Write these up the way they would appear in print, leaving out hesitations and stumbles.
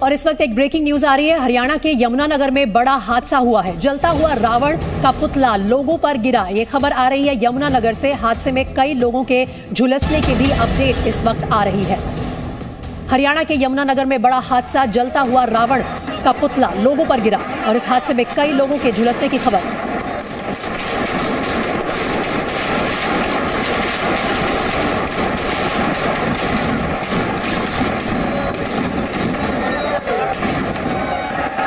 और इस वक्त एक ब्रेकिंग न्यूज आ रही है। हरियाणा के यमुनानगर में बड़ा हादसा हुआ है। जलता हुआ रावण का पुतला लोगों पर गिरा। ये खबर आ रही है यमुनानगर से। हादसे में कई लोगों के झुलसने की भी अपडेट इस वक्त आ रही है। हरियाणा के यमुनानगर में बड़ा हादसा, जलता हुआ रावण का पुतला लोगों पर गिरा और इस हादसे में कई लोगों के झुलसने की खबर।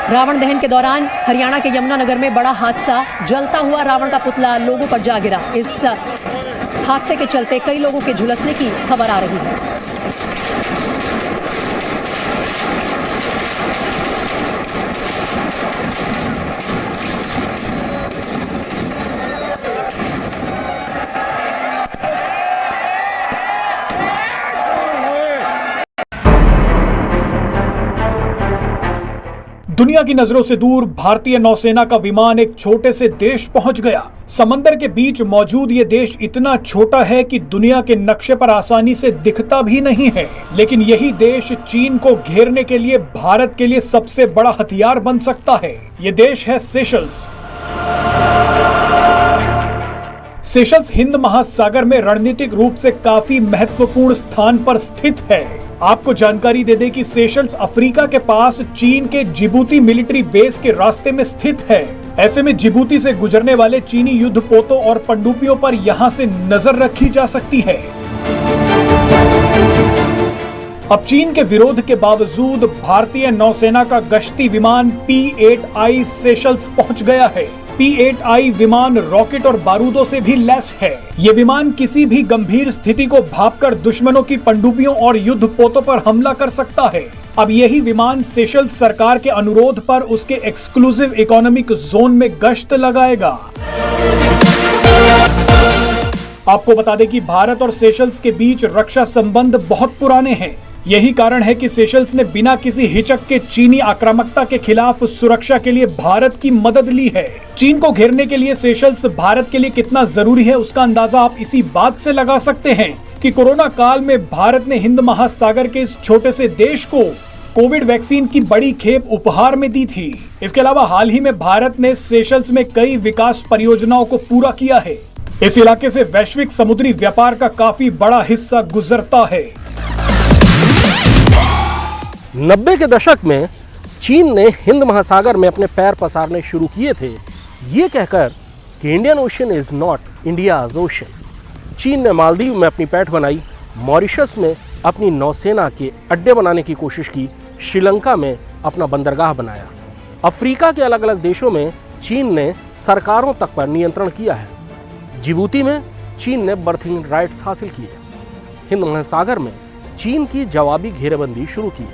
रावण दहन के दौरान हरियाणा के यमुनानगर में बड़ा हादसा, जलता हुआ रावण का पुतला लोगों पर जा गिरा। इस हादसे के चलते कई लोगों के झुलसने की खबर आ रही है। दुनिया की नजरों से दूर भारतीय नौसेना का विमान एक छोटे से देश पहुंच गया। समंदर के बीच मौजूद ये देश इतना छोटा है कि दुनिया के नक्शे पर आसानी से दिखता भी नहीं है, लेकिन यही देश चीन को घेरने के लिए भारत के लिए सबसे बड़ा हथियार बन सकता है। ये देश है सेशल्स। सेशल्स हिंद महासागर में रणनीतिक रूप से काफी महत्वपूर्ण स्थान पर स्थित है। आपको जानकारी दे दें कि सेशल्स अफ्रीका के पास चीन के जिबूती मिलिट्री बेस के रास्ते में स्थित है। ऐसे में जिबूती से गुजरने वाले चीनी युद्धपोतों और पनडुब्बियों पर यहां से नजर रखी जा सकती है। अब चीन के विरोध के बावजूद भारतीय नौसेना का गश्ती विमान P-8I सेशल्स पहुंच गया है। P-8I विमान रॉकेट और बारूदों से भी लैस है। ये विमान किसी भी गंभीर स्थिति को भांपकर दुश्मनों की पनडुब्बियों और युद्धपोतों पर हमला कर सकता है। अब यही विमान सेशल्स सरकार के अनुरोध पर उसके एक्सक्लूसिव इकोनॉमिक जोन में गश्त लगाएगा। आपको बता दें कि भारत और सेशल्स के बीच रक्षा संबंध बहुत पुराने हैं। यही कारण है कि सेशल्स ने बिना किसी हिचक के चीनी आक्रामकता के खिलाफ सुरक्षा के लिए भारत की मदद ली है। चीन को घेरने के लिए सेशल्स भारत के लिए कितना जरूरी है, उसका अंदाजा आप इसी बात से लगा सकते हैं कि कोरोना काल में भारत ने हिंद महासागर के इस छोटे से देश को कोविड वैक्सीन की बड़ी खेप उपहार में दी थी। इसके अलावा हाल ही में भारत ने सेशल्स में कई विकास परियोजनाओं को पूरा किया है। इस इलाके से वैश्विक समुद्री व्यापार का काफी बड़ा हिस्सा गुजरता है। 90 के दशक में चीन ने हिंद महासागर में अपने पैर पसारने शुरू किए थे, ये कहकर कि Indian ocean is not India's ocean. चीन ने मालदीव में अपनी पैठ बनाई, मॉरिशस में अपनी नौसेना के अड्डे बनाने की कोशिश की, श्रीलंका में अपना बंदरगाह बनाया। अफ्रीका के अलग अलग देशों में चीन ने सरकारों तक पर नियंत्रण किया है। जिबूती में चीन ने बर्थिंग राइट्स हासिल किए। हिंद महासागर में चीन की जवाबी घेरेबंदी शुरू की।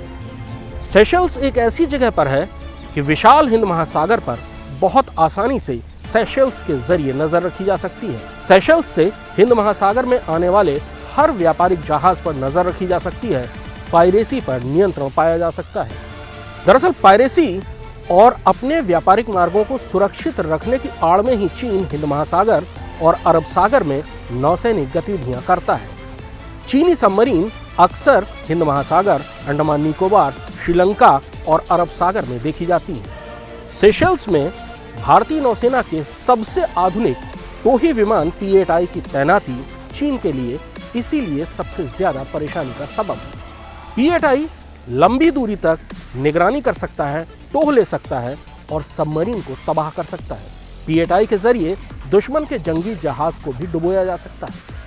सेशल्स एक ऐसी जगह पर है कि विशाल हिंद महासागर पर बहुत आसानी से सेशल्स के जरिए नजर रखी जा सकती है। सेशल्स से हिंद महासागर में आने वाले हर व्यापारिक जहाज पर नजर रखी जा सकती है। पायरेसी पर नियंत्रण पाया जा सकता है। दरअसल पायरेसी और अपने व्यापारिक मार्गों को सुरक्षित रखने की आड़ में ही चीन हिंद महासागर और अरब सागर में नौसैनिक गतिविधियां करता है। चीनी सबमरीन अक्सर हिंद महासागर, अंडमान निकोबार, श्रीलंका और अरब सागर में देखी जाती है। सेशल्स में भारतीय नौसेना के सबसे आधुनिक टोही विमान P-8I की तैनाती चीन के लिए इसीलिए सबसे ज्यादा परेशानी का सबब है। P-8I लंबी दूरी तक निगरानी कर सकता है, टोह ले सकता है और सबमरीन को तबाह कर सकता है। P-8I के जरिए दुश्मन के जंगी जहाज को भी डुबोया जा सकता है।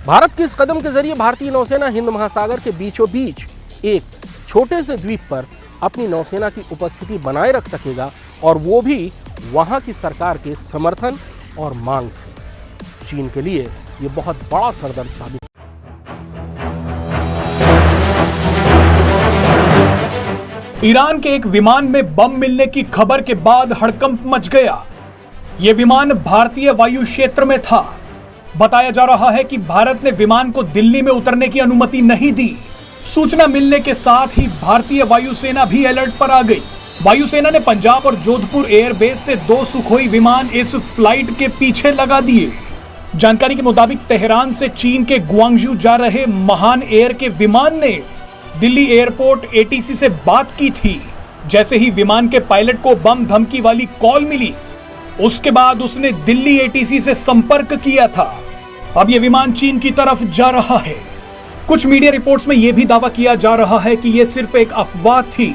भारत के इस कदम के जरिए भारतीय नौसेना हिंद महासागर के बीचों बीच एक छोटे से द्वीप पर अपनी नौसेना की उपस्थिति बनाए रख सकेगा, और वो भी वहां की सरकार के समर्थन और मांग से। चीन के लिए ये बहुत बड़ा सरदर्द साबित। ईरान के एक विमान में बम मिलने की खबर के बाद हड़कंप मच गया। ये विमान भारतीय वायु क्षेत्र में था। बताया जा रहा है कि भारत ने विमान को दिल्ली में उतरने की अनुमति नहीं दी। सूचना मिलने के साथ ही भारतीय वायुसेना भी अलर्ट पर आ गई। वायुसेना ने पंजाब और जोधपुर एयरबेस से 2 सुखोई विमान इस फ्लाइट के पीछे लगा दिए। जानकारी के मुताबिक तेहरान से चीन के ग्वांगजू जा रहे महान एयर के विमान ने दिल्ली एयरपोर्ट एटीसी से बात की थी। जैसे ही विमान के पायलट को बम धमकी वाली कॉल मिली, उसके बाद उसने दिल्ली एटीसी से संपर्क किया था। अब यह विमान चीन की तरफ जा रहा है। कुछ मीडिया रिपोर्ट्स में यह भी दावा किया जा रहा है कि यह सिर्फ एक अफवाह थी,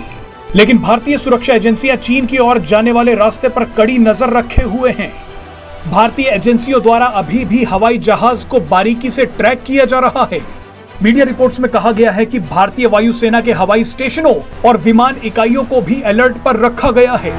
लेकिन भारतीय सुरक्षा एजेंसियां चीन की ओर जाने वाले रास्ते पर कड़ी नजर रखे हुए हैं। भारतीय एजेंसियों द्वारा अभी भी हवाई जहाज को बारीकी से ट्रैक किया जा रहा है। मीडिया रिपोर्ट्स में कहा गया है कि भारतीय वायुसेना के हवाई स्टेशनों और विमान इकाइयों को भी अलर्ट पर रखा गया है।